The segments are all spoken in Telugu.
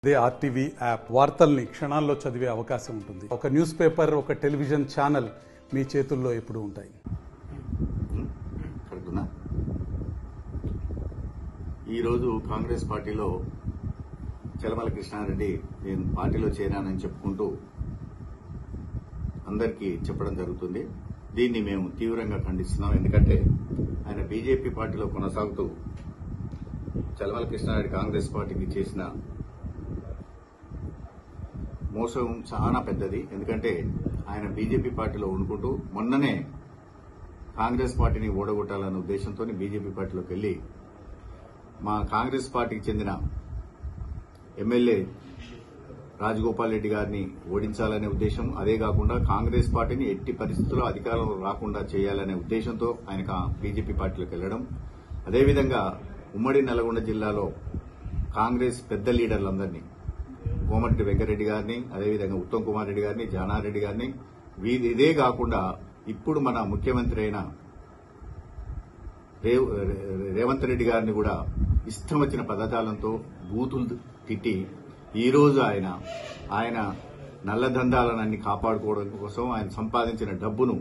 దే ఆర్టీవీ యాప్ వార్తల్ని క్షణాల్లో చదివే అవకాశం ఉంటుంది. ఒక న్యూస్ పేపర్, ఒక టెలివిజన్ ఛానల్ మీ చేతుల్లో ఎప్పుడూ ఉంటాయి. ఈరోజు కాంగ్రెస్ పార్టీలో చలమల కృష్ణారెడ్డి నేను పార్టీలో చేరానని చెప్పుకుంటూ అందరికీ చెప్పడం జరుగుతుంది. దీన్ని మేము తీవ్రంగా ఖండిస్తున్నాం. ఎందుకంటే ఆయన బీజేపీ పార్టీలో కొనసాగుతూ చలమల కృష్ణారెడ్డి కాంగ్రెస్ పార్టీకి చేసిన మోసం చాలా పెద్దది. ఎందుకంటే ఆయన బీజేపీ పార్టీలో ఉండుకుంటూ మొన్ననే కాంగ్రెస్ పార్టీని ఓడగొట్టాలన్న ఉద్దేశంతో బీజేపీ పార్టీలోకి వెళ్లి మా కాంగ్రెస్ పార్టీకి చెందిన ఎమ్మెల్యే రాజగోపాల్ రెడ్డి గారిని ఓడించాలనే ఉద్దేశం, అదే కాకుండా కాంగ్రెస్ పార్టీని ఎట్టి పరిస్థితుల్లో అధికారంలో రాకుండా చేయాలనే ఉద్దేశంతో ఆయన బీజేపీ పార్టీలోకి వెళ్లడం, అదేవిధంగా ఉమ్మడి నల్గొండ జిల్లాలో కాంగ్రెస్ పెద్ద లీడర్లందరినీ కోమటిరెడ్డి వెంకరెడ్డి గారిని, అదేవిధంగా ఉత్తమ్ కుమార్ రెడ్డి గారిని, జానారెడ్డి గారిని, ఇదే కాకుండా ఇప్పుడు మన ముఖ్యమంత్రి అయిన రేవంత్ రెడ్డి గారిని కూడా ఇష్టం వచ్చిన పదజాలంతో బూతులు తిట్టి ఈరోజు ఆయన నల్లదందాలన్నీ కాపాడుకోవడం కోసం, ఆయన సంపాదించిన డబ్బును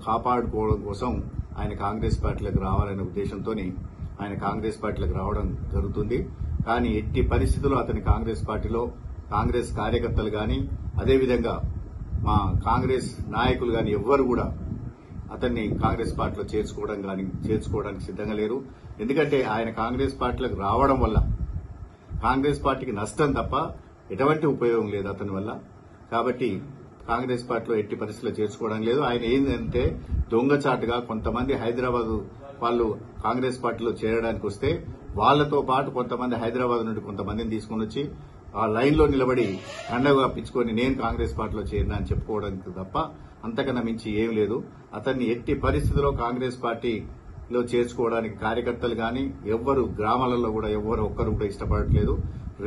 కాపాడుకోవడం కోసం ఆయన కాంగ్రెస్ పార్టీలకు రావాలనే ఉద్దేశంతో ఆయన కాంగ్రెస్ పార్టీలకు రావడం జరుగుతుంది. కానీ ఎట్టి పరిస్థితుల్లో అతని కాంగ్రెస్ పార్టీలో కాంగ్రెస్ కార్యకర్తలు గాని, అదేవిధంగా మా కాంగ్రెస్ నాయకులు గాని ఎవ్వరు కూడా అతన్ని కాంగ్రెస్ పార్టీలో చేర్చుకోవడానికి సిద్దంగా లేరు. ఎందుకంటే ఆయన కాంగ్రెస్ పార్టీలకు రావడం వల్ల కాంగ్రెస్ పార్టీకి నష్టం తప్ప ఎటువంటి ఉపయోగం లేదు అతని వల్ల. కాబట్టి కాంగ్రెస్ పార్టీలో ఎట్టి పరిస్థితుల్లో చేర్చుకోవడం లేదు. ఆయన ఏంటంటే దొంగచాటుగా కొంతమంది హైదరాబాద్ వాళ్ళు కాంగ్రెస్ పార్టీలో చేరడానికి వస్తే వాళ్లతో పాటు కొంతమంది హైదరాబాద్ నుండి కొంతమందిని తీసుకుని వచ్చి ఆ లైన్ లో నిలబడి కండగా పిచ్చుకొని నేను కాంగ్రెస్ పార్టీలో చేరినా అని చెప్పుకోవడానికి తప్ప అంతకన్నా మించి ఏం లేదు. అతన్ని ఎట్టి పరిస్థితుల్లో కాంగ్రెస్ పార్టీలో చేర్చుకోవడానికి కార్యకర్తలు గాని ఎవ్వరు గ్రామాలలో కూడా ఒక్కరు కూడా ఇష్టపడట్లేదు.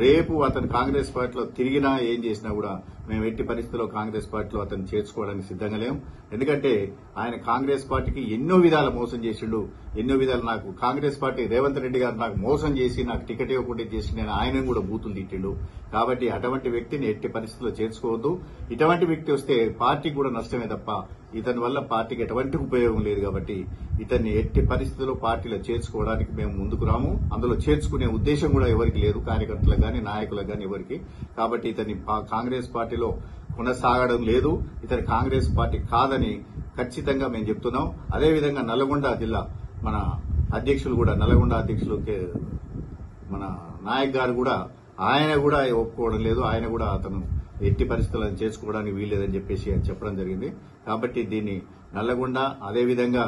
రేపు అతను కాంగ్రెస్ పార్టీలో తిరిగినా ఏం చేసినా కూడా మేము ఎట్టి పరిస్థితుల్లో కాంగ్రెస్ పార్టీలో అతను చేర్చుకోవడానికి సిద్దంగా లేం. ఎందుకంటే ఆయన కాంగ్రెస్ పార్టీకి ఎన్నో విధాల మోసం చేసిండు. ఎన్నో విధాలు నాకు కాంగ్రెస్ పార్టీ రేవంత్ రెడ్డి గారు నాకు మోసం చేసి నాకు టికెట్ ఇవ్వకుండా చేసి నేను ఆయన కూడా బూతులు తిట్టిండు. కాబట్టి అటువంటి వ్యక్తిని ఎట్టి పరిస్థితుల్లో చేర్చుకోవద్దు. ఇటువంటి వ్యక్తి వస్తే పార్టీకి కూడా నష్టమే తప్ప ఇతని వల్ల పార్టీకి ఎటువంటి ఉపయోగం లేదు. కాబట్టి ఇతన్ని ఎట్టి పరిస్థితుల్లో పార్టీలో చేర్చుకోవడానికి మేము ముందుకు రాము. అందులో చేర్చుకునే ఉద్దేశం కూడా ఎవరికి లేదు, కార్యకర్తలకు గాని నాయకులకు గాని ఎవరికి. కాబట్టి ఇతన్ని కాంగ్రెస్ పార్టీలో కొనసాగడం లేదు. ఇతని కాంగ్రెస్ పార్టీ కాదని ఖచ్చితంగా మేము చెప్తున్నాం. అదేవిధంగా నల్గొండ జిల్లా మన అధ్యక్షులు కూడా నల్గొండ అధ్యక్షులు మన నాయక్ గారు కూడా ఆయన కూడా ఒప్పుకోవడం లేదు. ఆయన కూడా అతను ఎట్టి పరిస్థితులను చేసుకోవడానికి వీల్లేదని చెప్పేసి చెప్పడం జరిగింది. కాబట్టి దీన్ని నల్లగొండ, అదేవిధంగా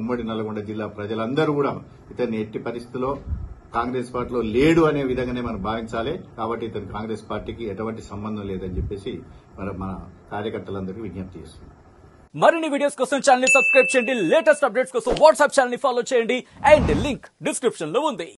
ఉమ్మడి నల్లగొండ జిల్లా ప్రజలందరూ కూడా ఇతన్ని ఎట్టి పరిస్థితుల్లో కాంగ్రెస్ పార్టీలో లేడు అనే విధంగానే మనం భావించాలి. కాబట్టి ఇతను కాంగ్రెస్ పార్టీకి ఎటువంటి సంబంధం లేదని చెప్పేసి మన కార్యకర్తలందరికీ విజ్ఞప్తి చేస్తున్నాం. మరిన్ని వీడియోస్ కోసం ఛానల్ ని సబ్స్క్రైబ్ చేయండి. లేటెస్ట్ అప్డేట్స్ కోసం వాట్సాప్ ఛానల్ ని ఫాలో చేయండి. అండ్ లింక్ డిస్క్రిప్షన్ లో ఉంది.